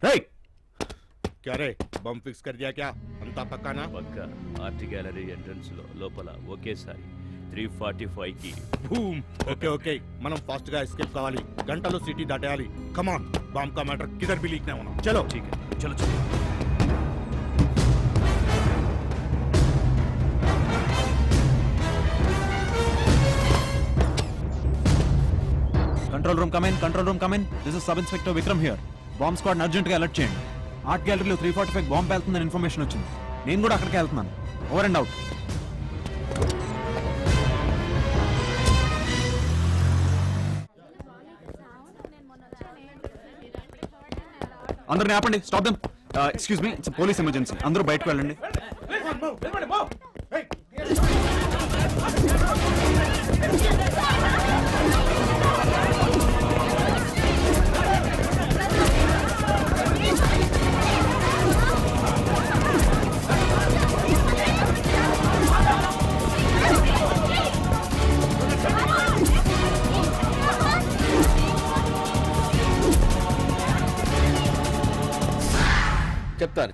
రేయ్ क्या रे बम फिक्स कर दिया क्या अंता पक्का ना పక్క ఆర్ట్ గ్యాలరీ ఎంట్రన్స్ లో లోపల ఒకేసారి 345 కి బూమ్. ओके ओके మనం ఫాస్ట్ గా ఎస్కేప్ కావాలి గంటలో సిటీ దాటేయాలి కమాన్ బాంబ్ का मैटर किधर भी लीक नहीं होना चलो ठीक है चलो चलो. Control room come in this is sub inspector Vikram here. Bomb squad urgent గా అలర్ట్ చేయండి. ఆర్ట్ గ్యాలరీలో 345 బాంబ్ పేలుతుందని ఇన్ఫర్మేషన్ వచ్చింది. నేను కూడా అక్కడికి వెళ్తున్నాను. Over and out. అందరిని ఆపండి. Stop them. Excuse me, it's police emergency. అందరూ బయటకు వెళ్ళండి.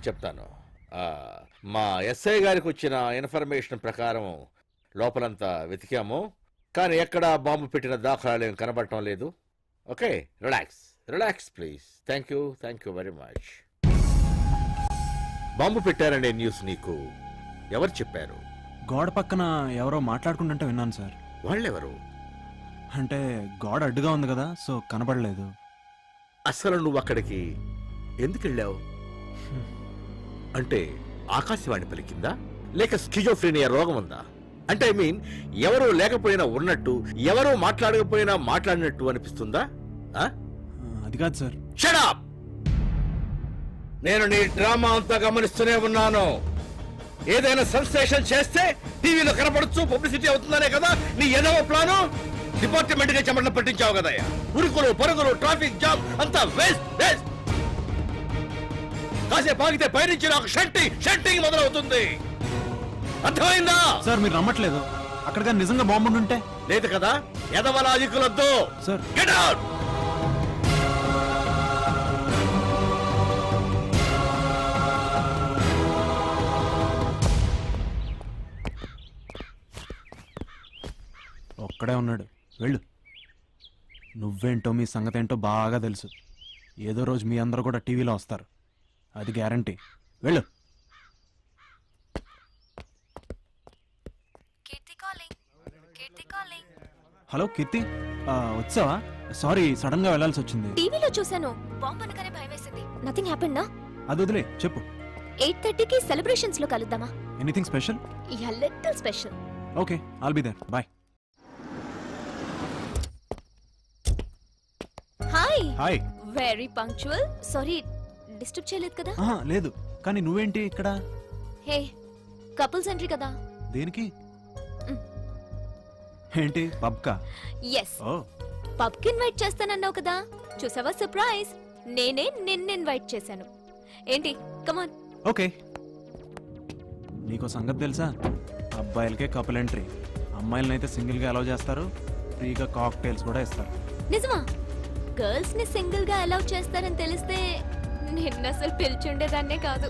చెప్తాను మా ఎస్ఐ గారికి వచ్చిన ఇన్ఫర్మేషన్ ప్రకారం లోపలంతా వెతికాము, కానీ ఎక్కడా బాంబు పెట్టిన దాఖలాలు ఏం కనబడటం లేదు. Okay, relax please. Thank you very much. Bomb పెట్టారనే న్యూస్ నీకు ఎవరు చెప్పారు? గోడ పక్కన ఎవరో మాట్లాడుకుంటుంటే విన్నాను సార్. వాళ్ళెవరు? అంటే గోడ అడ్డుగా ఉంది కదా, సో కనబడలేదు. అసలు నువ్వు అక్కడికి ఎందుకు వెళ్ళావు? అంటే ఆకాశవాణి పలికిందా, లేక స్కిజోఫ్రీనియా రోగం ఉందా? అంటే ఐ మీన్, ఎవరూ లేకపోయినా ఉన్నట్టు, ఎవరూ మాట్లాడకపోయినా మాట్లాడినట్టు అనిపిస్తుందా? అది కాదు సార్. Shut up! నేను నీ డ్రామా అంతా గమనిస్తూనే ఉన్నాను. ఏదైనా సెన్సేషన్ చేస్తే టీవీలో కనపడచ్చు, పబ్లిసిటీ అవుతుందనే కదా నీ ఏదో ప్లాను. డిపార్ట్మెంట్ గా చెమటలు పట్టించావు కదయ్యా. ఉరుకులు పరుగులు, ట్రాఫిక్ జామ్ అంతా వేస్ట్. కాసేపు ఆగితే పైనుంచి నాకు షంటింగ్ మొదలవుతుంది. అర్థమైందా? సార్ మీరు నమ్మట్లేదు. అక్కడ నిజంగా బాంబు ఉంటే. లేదు కదా, ఎదవ లాజిక్కులొద్దు. Sir get out! ఒక్కడే ఉన్నాడు, వెళ్ళు. నువ్వేంటో మీ సంగతి ఏంటో బాగా తెలుసు. ఏదో రోజు మీ అందరూ కూడా టీవీలో వస్తారు, అది గ్యారంటీ. వెళ్ళు. హలో కీర్తి, వచ్చావా? సారీ, సడన్ గా వెళ్ళాల్సి వచ్చింది. టీవీలో చూశాను, బాంబ్ అనగానే భయం వేసింది. నథింగ్ హ్యాపెండ్ నా? అది వదిలే, చెప్పు. 8:30కి సెలబ్రేషన్స్ లో కలుద్దామా? Anything special? Yeah, little special. Okay, I'll be there. Bye. Hi. Very punctual. Sorry, disturb చేయలేదు కదా? లేదు, కానీ నువ్వేంటి ఇక్కడ? హే, కపుల్స్ ఎంట్రీ కదా. దేనికి? ఏంటి, పబ్ కా? ఎస్, పబ్ కి ఇన్వైట్ చేస్తానన్నావు కదా, చూసావా సర్ప్రైజ్. నేనే నిన్ను ఇన్వైట్ చేశాను. ఏంటి, కమాన్. ఓకే. నీకో సంగతి తెలుసా? అబ్బాయిలకే కపుల్ ఎంట్రీ, అమ్మాయిలనైతే సింగిల్ గా అలౌ చేస్తారు. ఫ్రీగా కాక్టైల్స్ కూడా ఇస్తారు. నిజమా? గర్ల్స్ ని సింగిల్ గా అలౌ చేస్తారని తెలిస్తే నిన్ను అసలు పిలిచుండేదాన్నే కాదు.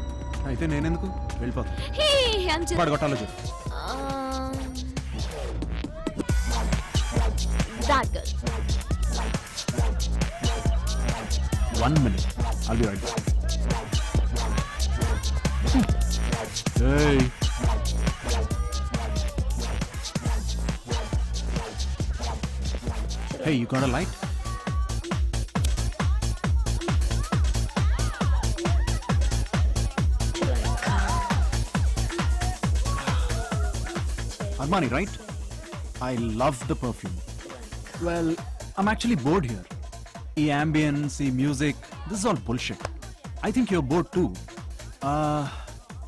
అయితే నేనెందుకు? వెళ్ళిపోతా. హే, ఐమ్ జస్ట్ పడగొట్టాలో చెప్పు. that girl. 1 minute, I'll be right back. Hey. Hey, you got a light? Armani, right? I love the perfume. Well, I'm actually bored here. The ambience, the music, this is all bullshit. I think you're bored too.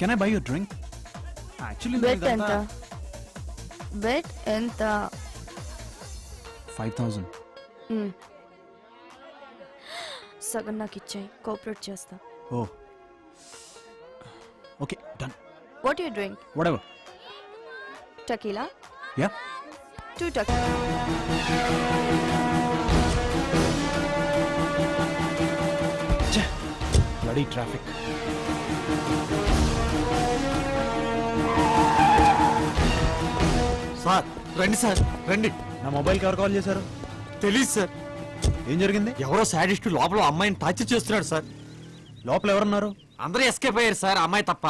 Can I buy you a drink? Actually, Bet enta? Bet enta? 5,000. సగం నాకు ఇచ్చాయి, cooperate చేస్తా. Oh. Okay, done. What you drink? Whatever. Tequila? Yeah. 2 tequila. Bloody traffic. Sir రండి sir రండి. నా మొబైల్కి ఎవరు call చేశారు? తెలీదు సార్. ఏం జరిగింది? ఎవరో సాడిస్ట్ లోపల అమ్మాయిని టార్చర్ చేస్తున్నాడు సార్. లోపల ఎవరున్నారు? అందరూ ఎస్కేప్ అయ్యారు సార్, అమ్మాయి తప్ప.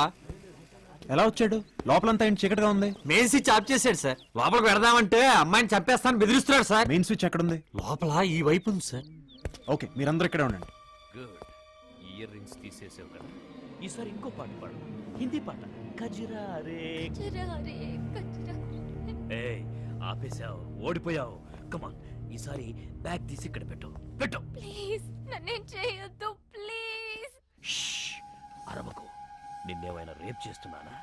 ఎలా వచ్చాడు? లోపలంతా ఏంటి చీకటిగా ఉంది. మెయిన్ స్విచ్ ఆఫ్ చేశాడు సార్. లోపలికి పెడదామంటే అమ్మాయిని చంపేస్తాను బెదిరిస్తున్నాడు సార్. మెయిన్ స్విచ్ ఎక్కడుంది? లోపల ఈ వైపు ఉంది సార్. ఓకే, మీరందరూ ఇక్కడే ఉండండి. గుడ్. ఇయర్ రింగ్స్ తీసేసావు కదా, ఈసారి ఇంకో పాట పాడు, హిందీ పాట. కజిరా రే. ఏయ్, ఆపేశావు, ఓడిపోయావు. కమాన్, ఈసారి బ్యాగ్ తీసి ఇక్కడ పెట్టు. పెట్టు. ప్లీజ్ నన్నేం చేయొద్దు ప్లీజ్. అరవకు. నిన్నేమైనా రేప్ చేస్తున్నానా?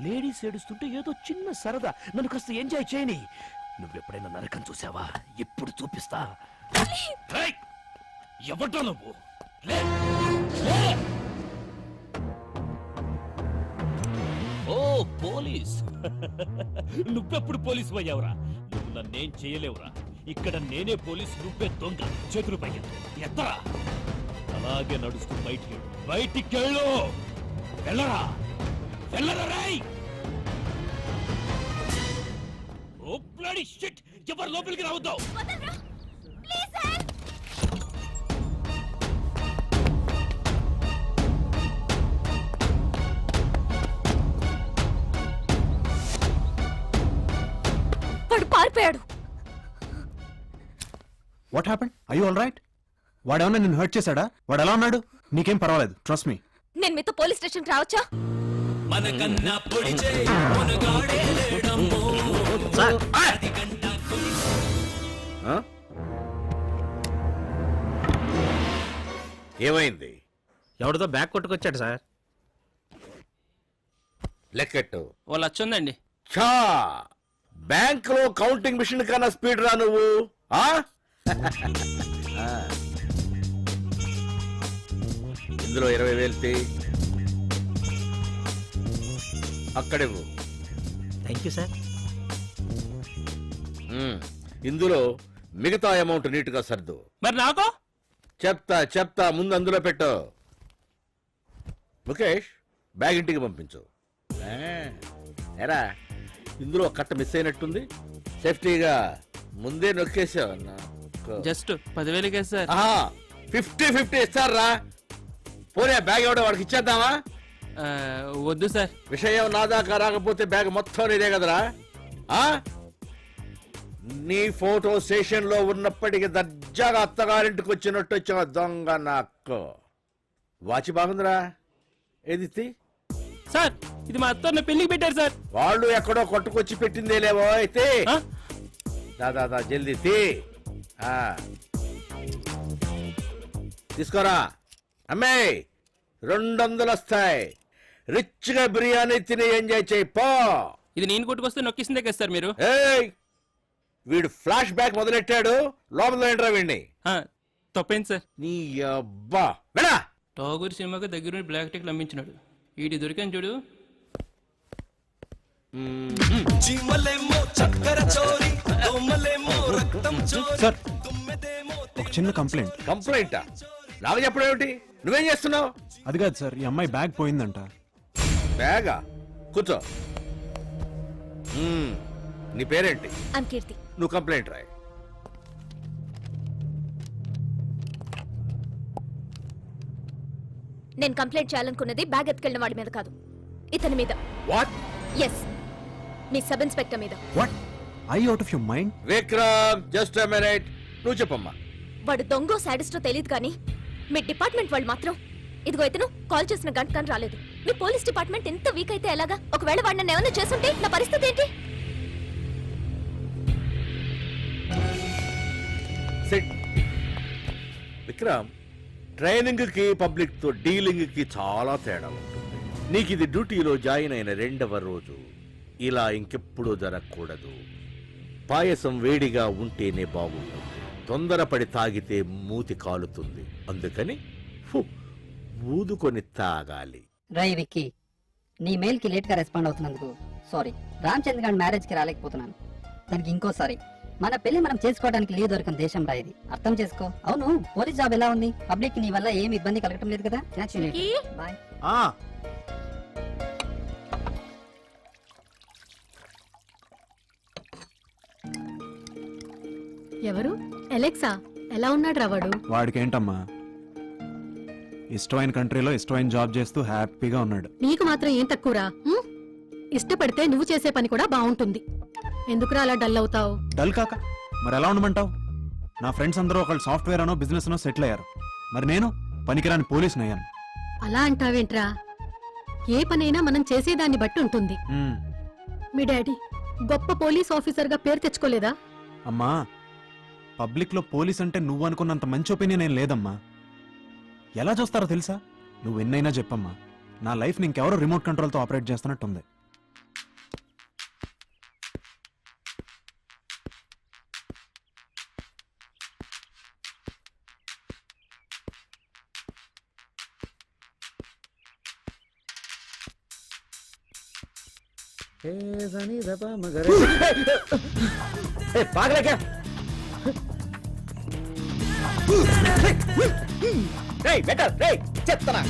లేడీస్ ఏడుస్తుంటే ఏదో చిన్న సరదా, నన్ను కాస్త ఎంజాయ్ చేయని. నువ్వెప్పుడైనా నరకం చూసావా? ఇప్పుడు చూపిస్తా. ఏయ్, ఎవడ్రా నువ్వు? లే, లే. ఓ పోలీస్. నువ్వెప్పుడు పోలీసు అయ్యావురా? నువ్వు నన్నేం చేయలేవురా. ఇక్కడ నేనే పోలీస్, నువ్వే దొంగ. చేతులు పైకి ఎత్తరా. అలాగే నడుస్తూ బయటికెళ్ళు. వెళ్ళరా, వెళ్ళరా రై. ఓ బ్లడీ షిట్, ఎవరు లోపలికి రావద్దు. Please help. వాడు పారిపోయాడు. What happened? I you all right? వాడేమన్నా నిన్ను హర్ట్ చేశాడా? వాడు ఎలా ఉన్నాడు? నీకేం పర్వాలేదు, ట్రస్ట్ మీ. నేను మీతో పోలీస్ స్టేషన్కి రావచ్చా? సార్, ఆ? ఏమైంది? ఎవరితో బ్యాగ్ కొట్టుకొచ్చాడు సార్. లెక్కెట్టు. వాళ్ళు వచ్చుందండి. ఛా, బ్యాంక్ లో కౌంటింగ్ మిషన్ కన్నా స్పీడ్ రా నువ్వు. ఆ? ఆ. ఇందులో 20,000 తీ. అక్కడేవు. Thank you sir. ఇందులో మిగతా అమౌంట్ నీట్ గా సర్దు. మరి నాకు చెప్తా ముందు అందులో పెట్టు. ముఖేష్, బ్యాగ్ ఇంటికి పంపించు. ఎరా, ఇందులో కట్ట మిస్ అయినట్టుంది. సేఫ్టీగా ముందే నొక్కేసావు. Just 10,000 sir. 50-50 ఇస్తారా? పోనీ బ్యాగ్ ఎవడో వాడికి ఇచ్చేద్దామా? వద్దు సార్. విషయం నా దాకా రాకపోతే బ్యాగ్ మొత్తం నీదే కదరా. ఆ? నీ ఫోటో స్టేషన్ లో ఉన్నప్పటికీ దర్జాగా అత్తగారింటికి వచ్చినట్టు వచ్చా దొంగ నాకు. వాచి బాగుందిరా, ఏది? సార్, ఇది మా అత్త పెళ్లికి పెట్టారు సార్. వాళ్ళు ఎక్కడో కొట్టుకొచ్చి పెట్టిందే లేవో అయితే. దాదా జల్దీ తీ. తీసుకోరా అమ్మే, 200 వస్తాయి. రిచ్ గా బిర్యానీ తిని ఎంజాయ్ చేయి పో. ఇది నేను కొట్టుకొస్తే నొక్కిసిందే కదా సార్ మీరు. ఏయ్, వీడు ఫ్లాష్ బ్యాక్ మొదలెట్టాడు. లోపల ఏంట్రా వీడిని? తప్పేంటి సార్? నీ అబ్బా వెళ్ళా. టాగూర్ సినిమాకి దగ్గర బ్లాక్ టిక్ అమ్మించినాడు. వీడి దొరికాను చూడు. సార్, ఒక చిన్న కంప్లైంట్. కంప్లైంటా? నాకు చెప్పడేమిటి? నువ్వేం చేస్తున్నావు? అది కాదు సార్, ఈ అమ్మాయి బ్యాగ్ పోయిందంట. బ్యాగా? కూర్చో. నీ పేరేంటి? ఐమ్ కీర్తి. నువ్వు కంప్లైంట్ రాయి. నేను కంప్లైంట్ చేయాలనుకున్నది బ్యాగ్ ఎత్తుకెళ్ళిన వాడి మీద కాదు, ఇతని మీద. వాట్? ఎస్, మీ సబ్ ఇన్స్పెక్టర్ మీద. What? I out of your mind? Vikram, just a minute. నువ్వు చెప్పమ్మా. వాడు దొంగో సాడిస్టో తెలియదు కానీ మీ డిపార్ట్మెంట్ వాళ్ళు మాత్రం, ఇదిగో ఇతను కాల్ చేసిన గంట కానీ రాలేదు. మీ పోలీస్ డిపార్ట్మెంట్ ఎంత వీక్ అయితే ఎలాగా? ఒకవేళ వాడు నన్ను ఏమైనా చేస్తుంటే నా పరిస్థితి ఏంటి? విక్రమ్, ట్రైనింగ్ కి పబ్లిక్ తో డీలింగ్ కి చాలా తేడా ఉంటుంది. నీకు ఇది డ్యూటీలో జాయిన్ అయిన 2వ రోజు. ఇలా ఇంకెప్పుడూ జరగకూడదు. పాయసం వేడిగా ఉంటేనే బాగుంటుంది. తొందరపడి తాగితే మూతి కాలుతుంది. అందుకని ఊదుకొని తాగాలి. రై విక్కీ, నీ మెయిల్కి లేట్గా రెస్పాండ్ అవుతున్నందుకు సారీ. రామచంద్ర గారి మ్యారేజ్కి రాలేకపోతున్నాను. దానికి ఇంకోసారి. మన పెళ్లి మనం చేసుకోవడానికి లీవ్ దొరకని దేశం రా ఇది, అర్థం చేసుకో. అవును, పోలీస్ జాబ్ ఎలా ఉంది? పబ్లిక్ నీ వల్ల ఏమి ఇబ్బంది కలగటం లేదు కదా? బాయ్. ఆ, ఎవరు? అలెక్సా, ఎలా ఉన్నాడు రావాడు? వాడికేంటమ్మా, ఇష్టమైన కంట్రీలో ఇష్టమైన జాబ్ చేస్తూ హ్యాపీగా ఉన్నాడు. నీకు మాత్రం ఏం తక్కువరా? ఇష్టపడితే నువ్వు చేసే పని కూడా బాగుంటుంది. ఎందుకురా అలా డల్ అవుతావు? డల్ కాక మరి ఎలా ఉండమంటావు? నా ఫ్రెండ్స్ అందరూ ఒకళ్ళు సాఫ్ట్వేర్ అనో బిజినెస్ అనో సెటిల్ అయ్యారు. మరి నేను పనికిరాని పోలీసుని అయ్యాను. అలా అంటావేంట్రా? ఏ పనైనా మనం చేసేదాన్ని బట్టి ఉంటుంది. మ్మ్. మీ డాడీ గొప్ప పోలీస్ ఆఫీసర్ గా పేరు తెచ్చుకోలేదా? అమ్మా, పబ్లిక్ లో పోలీస్ అంటే నువ్వు అనుకున్నంత మంచి ఒపీనియన్ ఏం లేదమ్మా. ఎలా చూస్తారో తెలుసా? నువ్వు ఎన్నైనా చెప్పమ్మా, నా లైఫ్ ఇంకెవరో రిమోట్ కంట్రోల్తో ఆపరేట్ చేస్తున్నట్టుంది. पागल है क्या? बेटा చెత్తనా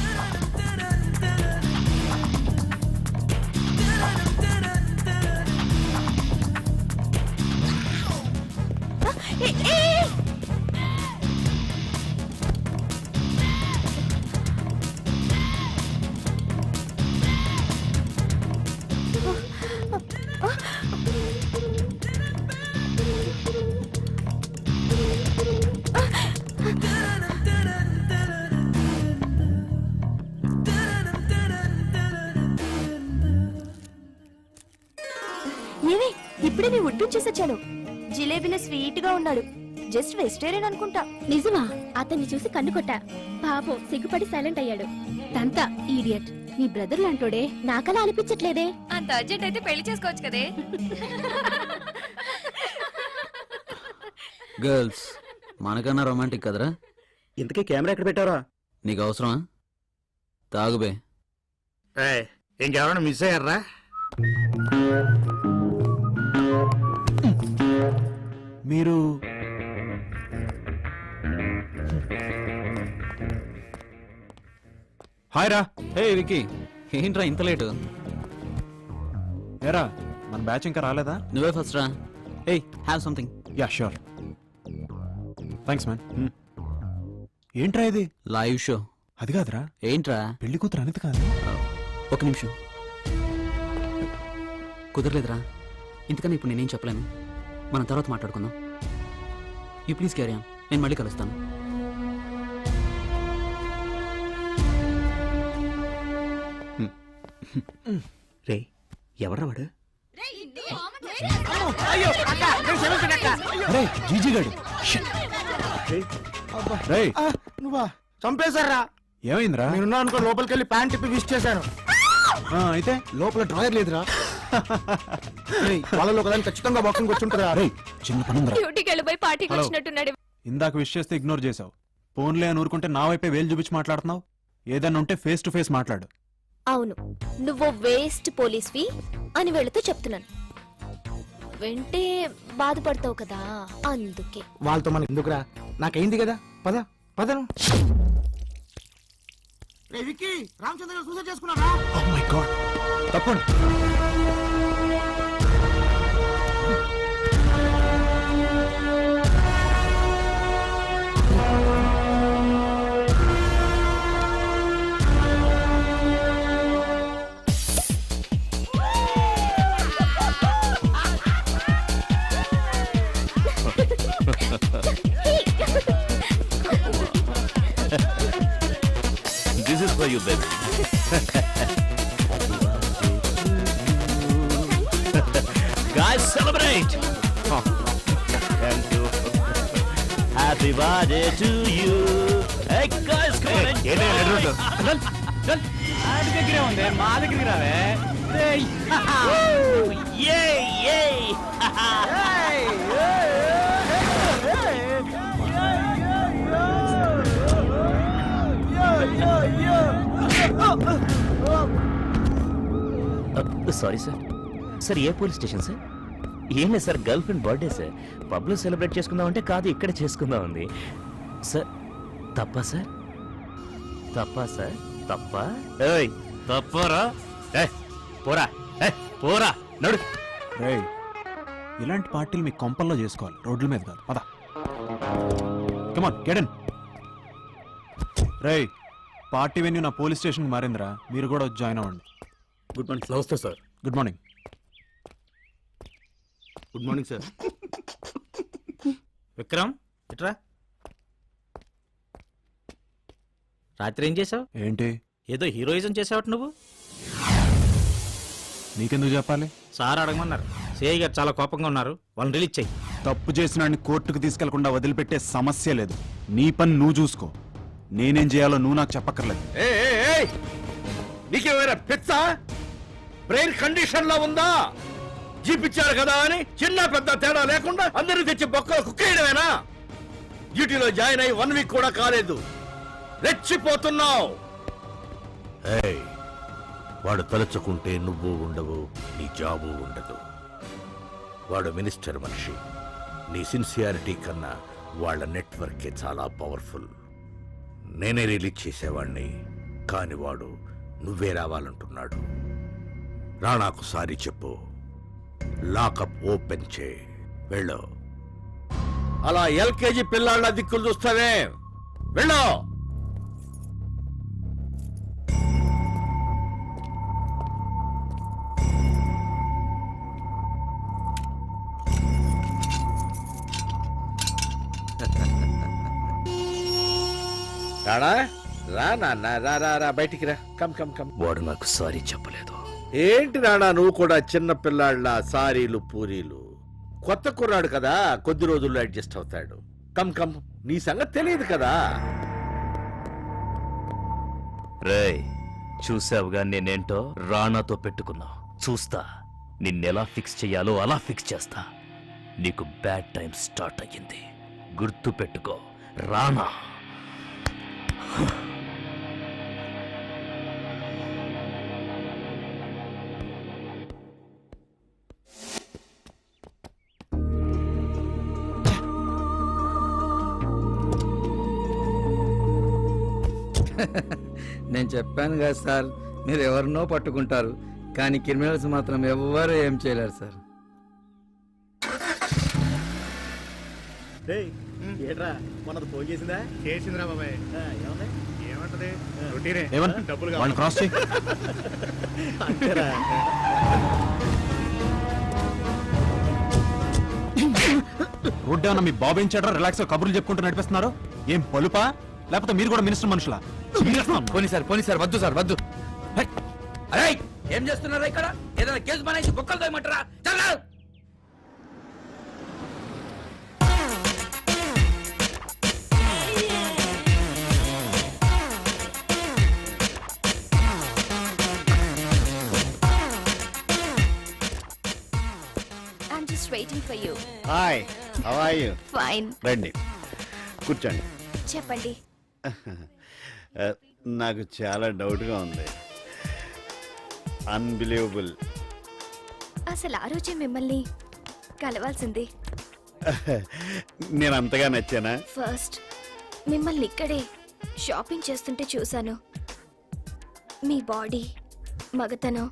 ఏమి ఇప్పుడే నీ ఉడ్డు చేసొచ్చాను. జిలేబీలో స్వీట్ గా ఉన్నాడు. జస్ట్ వెజిటేరియన్ అనుకుంటా. నిజమా? అతన్ని చూసి కన్ను కొట్టా. పాపం సిగ్గుపడి సైలెంట్ అయ్యాడు. తంతా ఈడియట్. నీ బ్రదర్ లాంటోడే. నాకలా అనిపించట్లేదే. అంత అర్జెంట్ అయితే పెళ్లి చేసుకోవచ్చు కదే. గర్ల్స్ మనకన్నా రొమాంటిక్ కదరా? ఇంతకీ కెమెరా ఎక్కడ పెట్టారా? నీకు అవసరమా? తాగుబే. ఇంకెవరైనా మిస్ అయ్యారా? మీరు హాయ్ రా. హే వికీ, ఏంట్రా ఇంత లేటు? ఏరా, మన బ్యాచ్ ఇంకా రాలేదా? నువ్వే ఫస్ట్ రా. Hey, have something. Yeah sure, thanks man. ఏంట్రా ఇది? Live show. అది కాదురా, ఏంట్రా? పెళ్లి కూతురు అనేది కాదు. ఒక నిమిషం. కుదరలేదురా. ఇంతకన్నా ఇప్పుడు నేనేం చెప్పలేను. మనం తర్వాత మాట్లాడుకుందాం. You please carry on. నేను మళ్ళీ కలుస్తాను. రే, ఎవడ్రా వాడు? అరే జీజీ గాడు. రేయ్, నువ్వా? చంపేశారా? ఏమైందిరా? నేనున్నా అనుకో లోపలికి వెళ్ళి ప్యాంట్ తిప్పి విష్ చేశాను. అయితే లోపల డ్రాయర్ లేదురా. వాళ్ళలో ఒకదాని ఖచ్చితంగా బాక్సింగ్ వచ్చి ఉంటుందా? రేయ్, చిన్న పనుందిరా. డ్యూటీకి వెళ్ళిపోయి పార్టీకి హలో. వచ్చినట్టున్నాడు. ఇందాక విష్ చేస్తే ఇగ్నోర్ చేసావు. ఫోన్లే అని ఊరుకుంటే నా వైపే వేలు చూపించి మాట్లాడుతున్నావు. ఏదన్నా ఉంటే ఫేస్ టు ఫేస్ మాట్లాడు. అవును, నువ్వు వేస్ట్ పోలీస్వి అని వెళుతూ చెప్తున్నాను. వెంటే బాధపడతావు కదా, అందుకే. వాళ్ళతో మనకి ఎందుకురా? నాకైంది కదా, పద పదను. రామచంద్ర గారు సూసైడ్ చేసుకున్నారా? ఓ మై గాడ్, తప్పండి. This is for you, baby. Guys, celebrate! Thank you. Happy birthday to you. Hey, guys, come on. దగ్గరే ఉంది, మా దగ్గరికి రావే. Yay, yay! Sorry sir. Sir ఏ పోలీస్ స్టేషన్ సార్? ఏం లేదు sir, girl friend birthday sir. పబ్లో సెలబ్రేట్ చేసుకుందాం అంటే కాదు, ఇక్కడ చేసుకుందాం ఉంది సార్. తప్పా సార్? తప్పా సార్? తప్పా? ఏయ్ తప్పరా? పోరా పోరా నడు. రేయ్, ఇలాంటి పార్టీలు మీ కొంపల్లో చేసుకోవాలి, రోడ్ల మీద కాదు. పద, కమాన్ గెట్ ఇన్. రేయ్, పార్టీ వెన్యూ నా పోలీస్ స్టేషన్కి మారిందిరా, మీరు కూడా వచ్చి జాయిన్ అవ్వండి. Good morning. నమస్తే sir. Good morning. Good morning sir. Vikram ఇట్రా. రాత్రి ఏం చేసావు? ఏంటి? ఏదో హీరోయిజం చేసావట నువ్వు. నీకెందుకు చెప్పాలి? సార్ అడగమన్నారు. సిఐ గారు చాలా కోపంగా ఉన్నారు, వాళ్ళని రిలీజ్ చెయ్యి. తప్పు చేసిన కోర్టుకు తీసుకెళ్లకుండా వదిలిపెట్టే సమస్య లేదు. నీ పని నువ్వు చూసుకో, నేనేం చేయాలో నువ్వు నాకు చెప్పక్కర్లేదు. నీకేమైనా పిచ్చా? బ్రెయిన్ కండిషన్ లో ఉందా? జీపిచ్చారు కదా అని చిన్న పెద్ద తేడా లేకుండా అందరూ తెచ్చి బొక్కలు కుక్కేయడమేనా? డ్యూటీలో జాయిన్ అయ్యి 1 వీక్ కూడా కాలేదు, రెచ్చిపోతున్నావు. వాడు తలుచుకుంటే నువ్వు ఉండవు, నీ జాబు ఉండదు. వాడు మినిస్టర్ మనిషి. నీ సిన్సియారిటీ కన్నా వాళ్ళ నెట్వర్కే చాలా పవర్ఫుల్. నేనే రిలీజ్ చేసేవాణ్ణి, కాని వాడు నువ్వే రావాలంటున్నాడు. రాణాకు సారీ చెప్పు, లాకప్ ఓపెన్ చే, వెళ్ళు. అలా ఎల్కేజీ పిల్లాళ్ళ దిక్కులు చూస్తావే, వెళ్ళు. రాణా, రా నాన్న, రా రా రా, బయటికి రా. Come come come. వాడు నాకు సారీ చెప్పలేదు. ఏంటి రాణా, నువ్వు కూడా చిన్న పిల్లాళ్ళ సారీలు పూరీలు? కొత్త కుర్రాడు కదా, కొద్ది రోజుల్లో అడ్జస్ట్ అవుతాడు. కమ్ కమ్, నీ సంగతి తెలియదు కదా. రేయ్, చూసావుగా నేనేంటో? రాణాతో పెట్టుకున్నా. చూస్తా నిన్నెలా ఫిక్స్ చెయ్యాలో అలా ఫిక్స్ చేస్తా. నీకు బ్యాడ్ టైం స్టార్ట్ అయ్యింది, గుర్తు పెట్టుకో రాణా. నేను చెప్పాను కదా సార్, మీరు ఎవరినో పట్టుకుంటారు, కానీ క్రిమినల్స్ మాత్రం ఎవ్వరూ ఏం చేయలేరు సార్. ఏట్రా మొన్నది ఫోన్ చేసిందా? చేసిందిరా బాబాయ్. ఏమంటది? రొటీనే. ఏమన్నా? డబ్బులు వాళ్ళని క్రాస్ చేయి. రోడ్డు ఏమన్నా మీ బాబు ఏం చేయడం రిలాక్స్ కబుర్లు చెప్పుకుంటూ నడిపిస్తున్నారు? ఏం పలుపా, లేకపోతే మీరు కూడా మినిస్టర్ మనుషులా? పోనీ సార్ వద్దు సార్, వద్దు. అరే ఏం చేస్తున్నారా ఇక్కడ? ఏదైనా కేసు మానేసి బొక్కలు తోయమంటారా? చల్లారు. I'm just waiting for you. Hi, how are you? Fine. రండి, కూర్చోండి. చెప్పండి. నాకు చాలా డౌట్గా ఉంది. అన్బిలీవబుల్. అసలు ఆ రోజే మిమ్మల్ని కలవాల్సింది. నేను అంతగా నచ్చానా? ఫస్ట్ మిమ్మల్ని ఇక్కడే షాపింగ్ చేస్తుంటే చూశాను. మీ బాడీ, మగతనం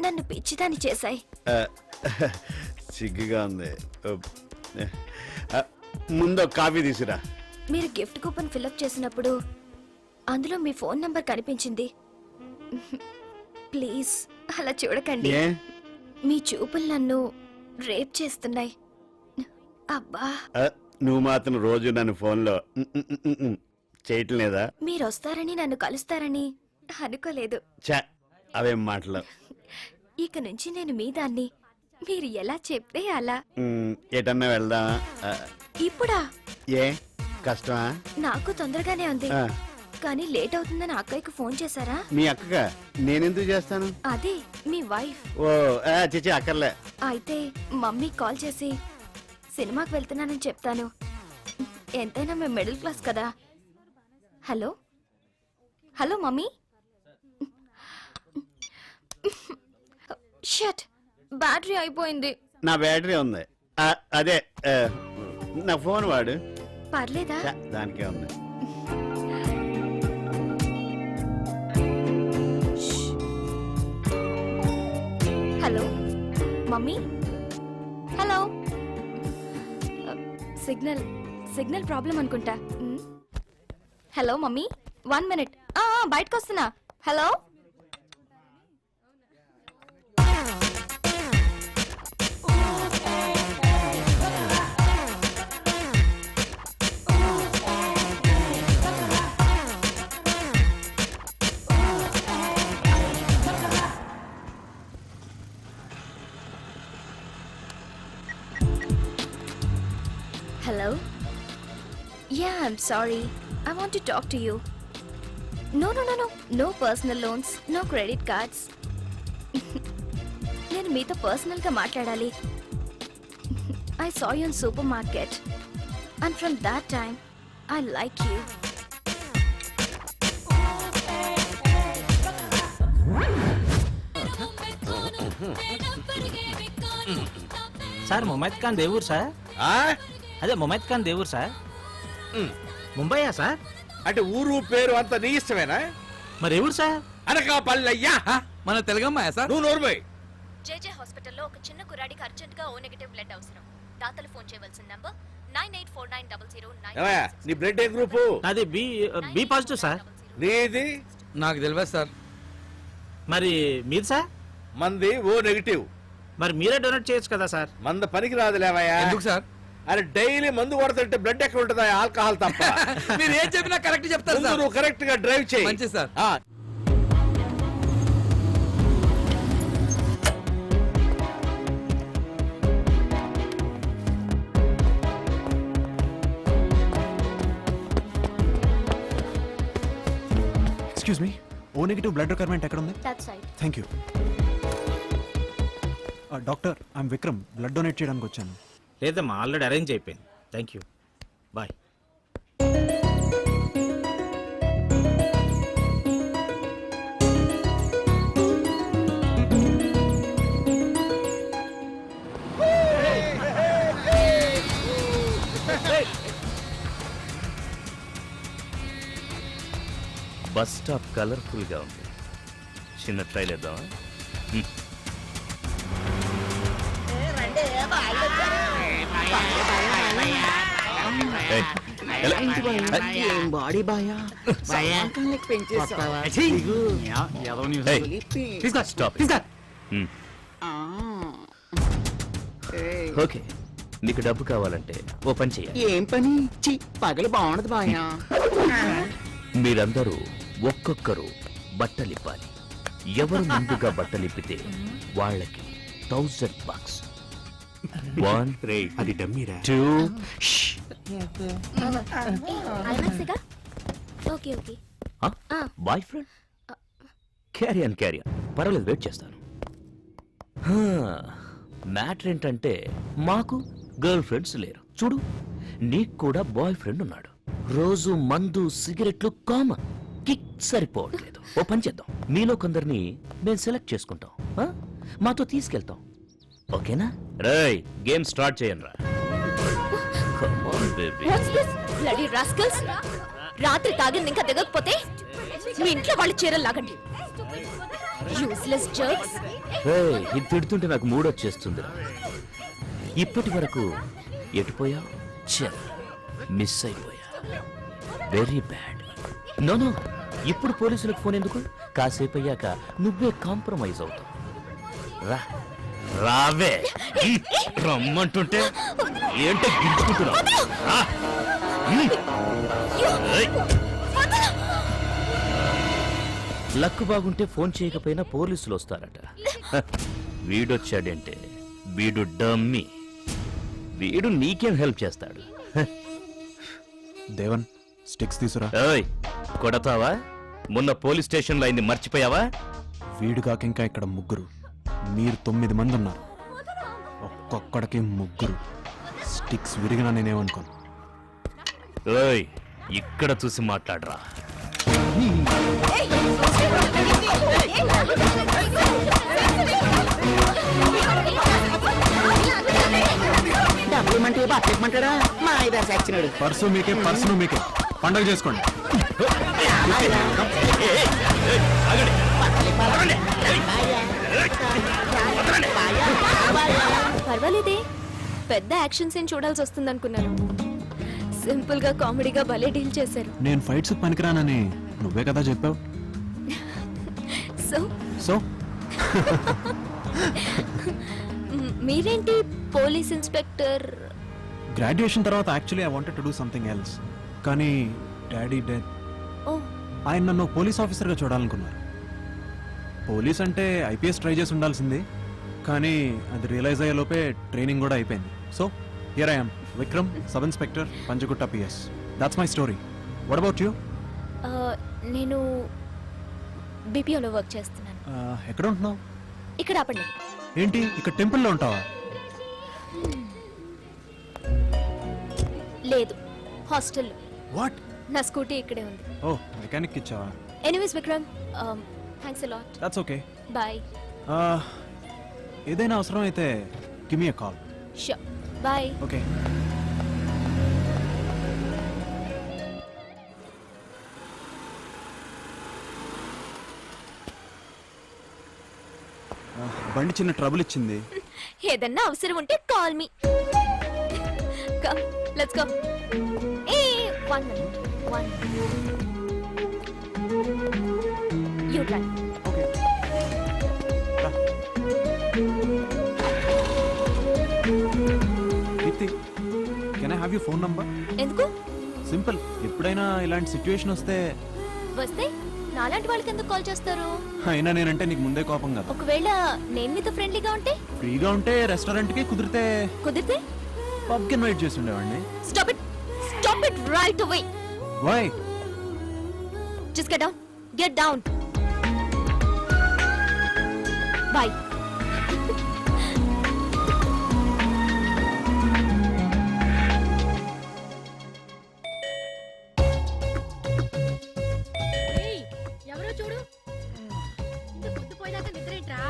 నన్ను పిచ్చిదాన్ని చేశాయి. సిగ్గుగా ఉంది. ముందు కాఫీ తీసురా. మీరు గిఫ్ట్ కూపన్ ఫిల్అప్ చేసినప్పుడు అందులో మీ ఫోన్ నంబర్ కనిపించింది. ప్లీజ్ అలా చూడకండి. మీ చూపులు నన్ను రేప్ చేస్తున్నాయి. అబ్బా, నువ్వు మాత్రం రోజు నన్ను ఫోన్లో చేయటం లేదా? మీరు వస్తారని నన్ను కలుస్తారని అనుకోలేదు. చా, అవేం మాటలు. ఇక నుంచి నేను మీ దాన్ని, మీరు ఎలా చెప్తే అలా. ఎటన్నా వెళ్దామా? ఇప్పుడా? ఏ కష్టమా? నాకు తొందరగానే ఉంది, కానీ లేట్ అవుతుందని అక్కయ్యకు ఫోన్ చేశారా? మీ అక్కగా నేనెందుకు చేస్తాను? అదే మీ వైఫ్. ఓ చిచి, అక్కర్లే. అయితే మమ్మీ కాల్ చేసి సినిమాకి వెళ్తున్నానని చెప్తాను. ఎంతైనా మేము మిడిల్ క్లాస్ కదా. Hello hello mummy. Shut, battery అయిపోయింది. నా బ్యాటరీ ఉంది అదే నా ఫోన్ వాడు పర్లేదా? దానికే ఉంది. Hello mummy. Hello. Signal problem అనుకుంటా. Hello mummy, 1 minute. బయటకు వస్తున్నా. Hello. Hello? Yeah, I'm sorry. I want to talk to you. No. No personal loans, no credit cards. నేను మీతో పర్సనల్గా మాట్లాడాలి. I saw you in supermarket. And from that time, I like you. Sir Mumaith Khan దేవురు sir. అదే ముమైత్ ఖాన్ దేవురు sir. ముంబైయా sir? అంటే ఊరు పేరు అంత నీ ఇష్టమేనా? మరి ఎవరు సార్? అనకాపల్లయ్యా. మన తెలుగమ్మాయా సార్? నువ్వు నోర్మై. జేజే హాస్పిటల్లో ఒక చిన్న కుర్రాడికి అర్జెంట్గా O నెగటివ్ బ్లడ్ అవసరం. దాతలు ఫోన్ చేయవలసిన నంబర్ 98490009. ఏమయ్యా, నీ బ్లడ్ ఏ గ్రూపు? అది బి పాజిటివ్ సార్. నీది? నాకు తెలియదు సార్. మరి మీరు సార్? మంది O నెగటివ్. మరి మీరే డొనేట్ చేయొచ్చు కదా సార్. మంద పనికి రాదులేవయ్యా. ఎందుకు సార్? అరే డైలీ మందు కొడుతుంటే బ్లడ్ ఎక్కడ ఉంటుందా? ఆల్కహాల్ తప్ప. మీరు ఏం చెప్పినా కరెక్ట్ చెప్తారు సార్. నువ్వు కరెక్ట్ గా డ్రైవ్ చేయి. మంచిది sir. Excuse me, O negative blood requirement ఎక్కడ ఉంది? That side. Thank you. Doctor, I'm Vikram, blood donate చేయడానికి వచ్చాను. లేదమ్మా, ఆల్రెడీ అరేంజ్ అయిపోయింది. Thank you, bye. Bus stop colourful గా ఉంది. చిన్న ట్రైల్ వేద్దామా? బాడీ బాయా ఓకే, నీకు డబ్బు కావాలంటే ఓ పని చేయాలి. ఏం పని? పగలు బాగుండదు బాయా. మీరందరూ ఒక్కొక్కరు బట్టలిప్పాలి. ఎవరు ముందుగా బట్టలిప్పితే వాళ్ళకి $1000. 1 అది డమ్మీరా. 2 అలవాట్సేగా? ఓకే. బాయ్ ఫ్రెండ్ క్యారియన్ పర్వాలేదు, వెయిట్ చేస్తాను. మ్యాటర్ ఏంటంటే మాకు గర్ల్ ఫ్రెండ్స్ లేరు. చూడు, నీకు కూడా బాయ్ ఫ్రెండ్ ఉన్నాడు. రోజు మందు సిగరెట్లు కామన్. కిక్ సరిపోవట్లేదు. ఓ పని చేద్దాం, మీలో కొందరిని మేము సెలెక్ట్ చేసుకుంటాం, మాతో తీసుకెళ్తాం. ఓకేనా? రేయ్, గేమ్ స్టార్ట్ చేయండి రా. What's this? Bloody rascals! రాత్రి తాగింది ఇంకా దిగకపోతే మీ ఇంట్లో వాళ్ళు చీరలు లాగండి. Useless jerks! ఇది తిడుతుంటే నాకు మూడొచ్చేస్తుంది. ఇప్పటి వరకు ఎటుపోయా? మిస్ అయిపోయా. Very bad. నో, ఇప్పుడు పోలీసులకు ఫోన్ ఎందుకు? కాసేపు అయ్యాక నువ్వే కాంప్రమైజ్ అవుతావు. రావే, రమ్మంటుంటే ఏంటో గిట్టుకుంటున్నావు. లక్ బాగుంటే ఫోన్ చేయకపోయినా పోలీసులు వస్తారట. వీడొచ్చాడంటే వీడు డమ్మీ. వీడు నీకేం హెల్ప్ చేస్తాడు? దేవన్, స్టిక్స్ తీసురా. ఏయ్, కొడతావా? మొన్న పోలీస్ స్టేషన్లో అయింది మర్చిపోయావా? వీడు కాక ఇంకా ఇక్కడ ముగ్గురు, మీరు 9 మంది ఉన్నారు. ఒక్కొక్కడికి 3. స్టిక్స్ విరిగినా నేనేమనుకోను. ఏయ్, ఇక్కడ చూసి మాట్లాడరా. Hey! చేయమంటే బట్టమంటాడా మా ఐదారు సచ్చినాడు పర్సు మీకే పర్సును మీకే పండగ చేసుకోండి. పర్వాలేదే, పెద్ద యాక్షన్ సీన్ చూడాల్సి వస్తుంది అనుకున్నాను. సింపుల్ గా కామెడీగా భలే డీల్ చేశారు. నేను ఫైట్స్ పనికిరానని నువ్వే కదా చెప్పావు. సో సో మీరేంటి పోలీస్ ఇన్స్పెక్టర్? గ్రాడ్యుయేషన్ తర్వాత actually I wanted to do something else, కానీ డాడీ డెత్. ఓ ఆయన నన్ను పోలీస్ ఆఫీసర్గా చూడాలనుకున్నారు. పోలీస్ అంటే ఐపీఎస్ ట్రై చేసి ఉండాల్సింది, కానీ అది రియలైజ్ అయ్యే లోపే ట్రైనింగ్ కూడా అయిపోయింది. So here I am, Vikram, sub inspector, Panjagutta PS. That's my story. What about you? నేను బీపీఓలో వర్క్ చేస్తున్నాను. ఎక్కడ ఉంటున్నావు? ఇక్కడ ఆపండి. ఏంటి ఇక్కడ టెంపుల్లో ఉంటావా? లేదు, హాస్టల్లో. వాట్? నా స్కూటీ ఇక్కడే ఉంది. ఓ మెకానిక్ ఇచ్చావా? Anyways Vikram, thanks a lot. That's okay. Bye. ఏదైనా అవసరం అయితే give me a call. Sure. Bye. Okay. బండి చిన్న ట్రబుల్ ఇచ్చింది. ఏదన్నా అవసరం ఉంటే call me. Come let's go. A 1 minute. 1 you drive. Okay. Keerthi, can I have your phone number? ఎందుకు? సింపుల్, ఎప్పుడైనా ఇలాంటి సిచ్యువేషన్ వస్తే నాలాంటి వాళ్ళకి ఎందుకు కాల్ చేస్తారు? అయినా నేనంటే నీకు ముందే కోపం కదా. ఒకవేళ నేను మీతో ఫ్రెండ్లీగా ఉంటే? ఫ్రీగా ఉంటే రెస్టారెంట్ కి, కుదిరితే పబ్ కి ఇన్వైట్ చేసి ఉండేవాడిని. Stop it right away. Why? Just get down. Get down. Bye. ఎవరో చూడు. ఇంత పొద్దుపోయినాక నిద్రేంట్రా?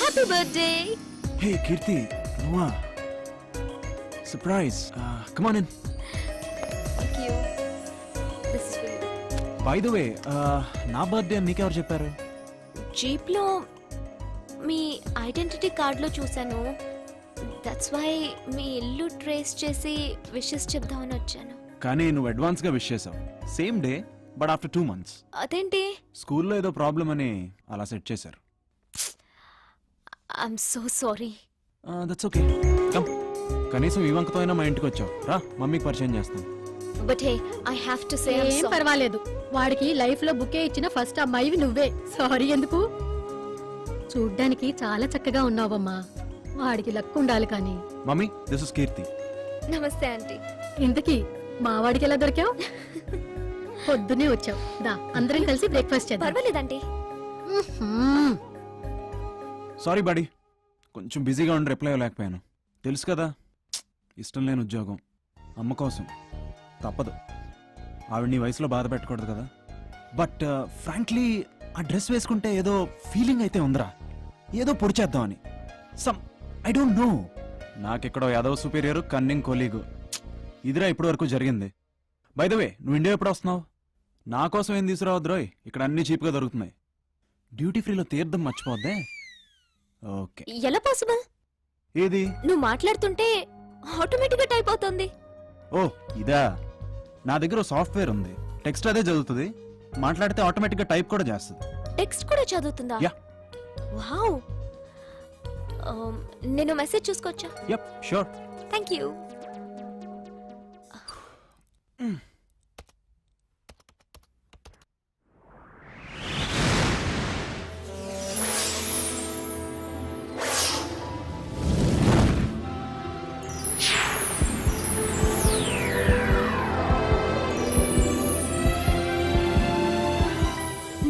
Happy birthday. Hey Kirti, Noah. Surprise. Come on in. Thank you. This is for you. By the way, నా birthday నీకెవరు చెప్పారు? జీప్లో మీ identity కార్డులో చూశాను. That's why me ఇల్లు trace చేసి wishes చెప్దామని వచ్చాను. కానీ నువ్వు అడ్వాన్స్ గా విష్ చేసావు. Same day but after 2 months. అదేంటి? స్కూల్లో ఏదో ప్రాబ్లం అని అలా సెట్ చేశారు. I'm so sorry. That's okay. Come, కనీసం ఈ వంకతో అయినా మా ఇంటికి వచ్చావు. రా, మమ్మీకి పరిచయం చేస్తాను. But hey, I have to say ఏం పర్వాలేదు. వాడికి లైఫ్ లో బుకే ఇచ్చిన ఫస్ట్ అమ్మాయివి నువ్వే. సారీ ఎందుకు? చూడ్డానికి చాలా చక్కగా ఉన్నావమ్మా. వాడికి లక్ ఉండాలి కానీ. మమ్మీ, దిస్ ఇస్ కీర్తి. నమస్తే ఆంటీ. ఇంతకీ మా వాడికి ఎలా దొరికావు? పొద్దునే వచ్చావు. దా, అందరం కలిసి బ్రేక్ఫాస్ట్ చేద్దాం. పర్వాలేదంటీ. సారీ బాడీ, కొంచెం బిజీగా ఉండి రిప్లై ఇవ్వలేకపోయాను. తెలుసు కదా, ఇష్టం లేని ఉద్యోగం, అమ్మ కోసం తప్పదు. ఆవిడ నీ వయసులో బాధ పెట్టకూడదు కదా. బట్ ఫ్రాంక్లీ ఆ డ్రెస్ వేసుకుంటే ఏదో ఫీలింగ్ అయితే ఉందిరా, ఏదో పొడి చేద్దామని. ఐ డోంట్ నో, నాకెక్కడో యాదవ్ సుపీరియర్, కన్నింగ్ కొలీగు, ఇదిరా ఇప్పటి వరకు జరిగింది. బై ద వే, నువ్వు ఇండియా ఎప్పుడు వస్తున్నావు? నా కోసం ఏం తీసుకురావద్దురోయ్, ఇక్కడ అన్ని చీప్గా దొరుకుతున్నాయి. డ్యూటీ ఫ్రీలో తీర్థం మర్చిపోద్దే. ఓకే. ఎలా పాసిబుల్? ఏది? నువ్వు మాట్లాడుతుంటే ఆటోమేటిక్ గా టైప్ అవుతుంది. ఓ ఇదా, నా దగ్గర సాఫ్ట్వేర్ ఉంది, టెక్స్ట్ అదే చదువుతుంది, మాట్లాడితే ఆటోమేటిక్ గా టైప్ కూడా చేస్తుంది. టెక్స్ట్ కూడా చదువుతుందా? యా. వావ్. నేను మెసేజ్ చూసుకోవచ్చా? Yup, sure. Thank you.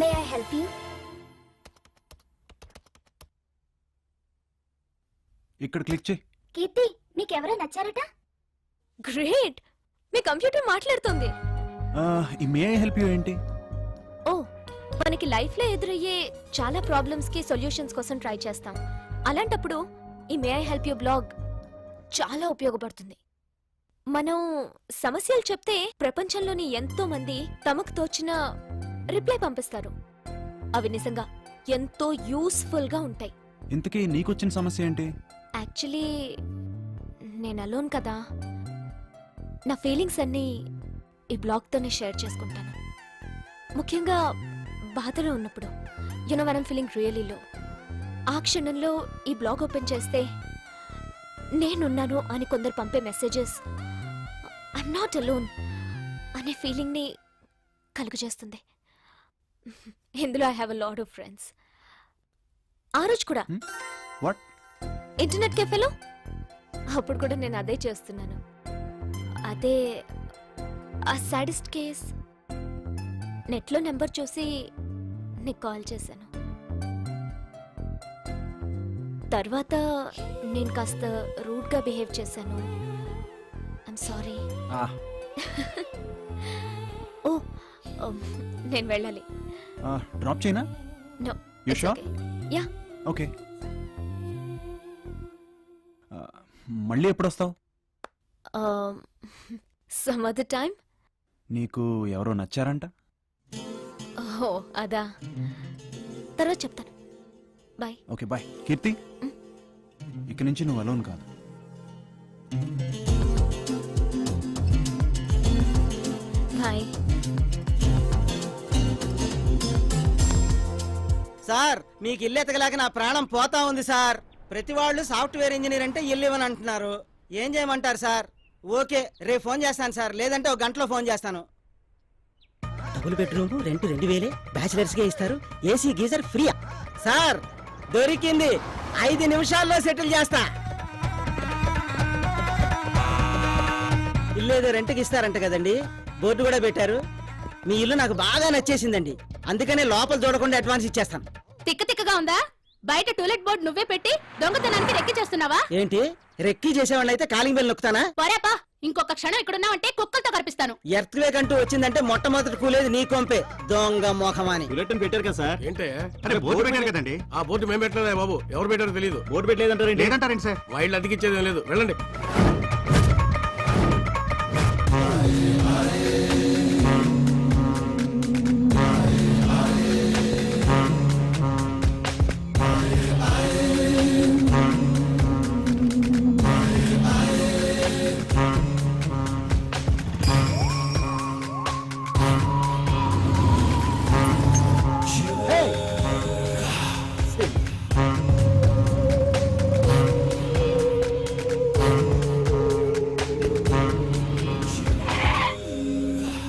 May I help you? ఇక్కడ క్లిక్ చేయి. కీర్తి నీకెవరో నచ్చారట? గ్రేట్, మీ కంప్యూటర్ మాట్లాడుతుంది. ఈ మే ఐ హెల్ప్ యూ ఏంటి? ఓ, మనకి లైఫ్ లో ఎదురయ్యే చాలా ప్రాబ్లమ్స్ కి సొల్యూషన్స్ కోసం ట్రై చేస్తాం. అలాంటప్పుడు ఈ may I help you blog చాలా ఉపయోగపడుతుంది. మనం సమస్యలు చెప్తే ప్రపంచంలోని ఎంతో మంది తమకు తోచిన రిప్లై పంపిస్తారు. అవి నిజంగా ఎంతో యూస్ఫుల్ గా ఉంటాయి. ఇంతకీ నీకొచ్చిన సమస్య ఏంటి? యాక్చువల్లీ నేను అలోన్ కదా, నా ఫీలింగ్స్ అన్నీ ఈ బ్లాగ్తోనే షేర్ చేసుకుంటాను. ముఖ్యంగా బాధలో ఉన్నప్పుడు, you know when I'm feeling really లో, ఆ క్షణంలో ఈ బ్లాగ్ ఓపెన్ చేస్తే నేనున్నాను అని కొందరు పంపే మెసేజెస్ ఐఎమ్ నాట్ అలోన్ అనే ఫీలింగ్ని కలుగజేస్తుంది. ఇందులో I have a lot of friends. ఆ రోజు కూడా వాట్? ఇంటర్నెట్ కెఫేలో అప్పుడు కూడా నేను అదే చేస్తున్నాను. అదే ఆ సాడిస్ట్ కేస్. నెట్లో నెంబర్ చూసి నీకు కాల్ చేశాను. తర్వాత నేను కాస్త రూడ్గా బిహేవ్ చేశాను. I'm sorry. ఓ, నేను వెళ్ళాలి. డ్రాప్ చేయనా? No, You sure? Yeah. Okay. మళ్ళీ ఎప్పుడు వస్తావు? Some other time. నీకు ఎవరో నచ్చారంట? ఓ, అదా, తర్వాత చెప్తాను. బాయ్. Okay bye. కీర్తి, ఇక నుంచి నువ్వు అలోన్ కాదు. బాయ్. సార్ మీకు ఇల్లు ఎతకలేక నా ప్రాణం పోతా ఉంది సార్. ప్రతి వాళ్ళు సాఫ్ట్వేర్ ఇంజనీర్ అంటే ఇల్లు ఇవ్వని అంటున్నారు. ఏం చేయమంటారు సార్? ఓకే, రేపు ఫోన్ చేస్తాను సార్, లేదంటే ఒక గంటలో ఫోన్ చేస్తాను. డబుల్ బెడ్రూమ్ రెంట్ 2000 బ్యాచిలర్స్ గే ఇస్తారు. AC geyser ఫ్రీయా? సార్ దొరికింది, 5 నిమిషాల్లో సెటిల్ చేస్తా. ఇల్లు ఏదో రెంట్కి ఇస్తారంట కదండి, బోర్డు కూడా పెట్టారు. మీ ఇల్లు నాకు బాగా నచ్చేసిందండి, అందుకనే లోపల చూడకుండా అడ్వాన్స్ ఇచ్చేస్తాను. తిక్క తిక్కగా ఉందా? బయట టూలెట్ బోర్డు నువ్వే పెట్టి దొంగతనానికి రెక్కి చేస్తున్నావా? ఏంటి రెక్కీ చేసేవాళ్ళు అయితే కాలింగ్ బెల్ నొక్కుతానా? పోరాపా, ఇంకొక క్షణం ఇక్కడున్నావంటే కుక్కలతో కనిపిస్తాను. ఎర్త్వేక్ అంటూ వచ్చిందంటే మొట్టమొదటి కూలేది నీ కొంపే, దొంగ మోహమాని. బులెటిన్ పెట్టారు కదా సార్. ఏంటే? అరే బోర్డు పెట్టారు కదండి. ఆ బోర్డు మేము పెట్టలేదా బాబు? ఎవరు పెట్టారో తెలియదు. బోర్డు పెట్టలేదంటారండి. లేదంటారండి సార్. వైళ్ళు అతికిచ్చేది లేదు, వెళ్ళండి.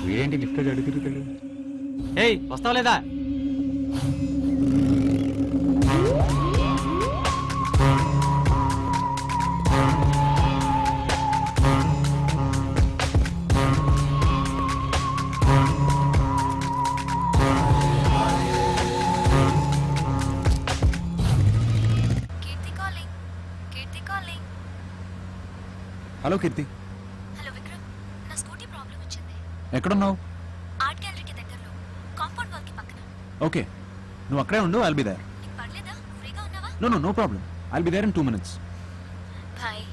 వీడేంటి లిఫ్ట్ అడుగుతాడు? ఏయ్, వస్తావా లేదా? హలో కీర్తి. హలో విక్రమ్, నా స్కూటీ ప్రాబ్లం వచ్చింది. ఎక్కడున్నావు? ఆర్ట్ గ్యాలరీకి దగ్గరలో, కాంపౌండ్ వాల్ కి పక్కన. ఓకే, నువ్వు అక్కడే ఉండు. I'll be there. నీకు పర్లేదా? ఫ్రీగా ఉన్నావా? No problem. I'll be there in 2 minutes. Bye.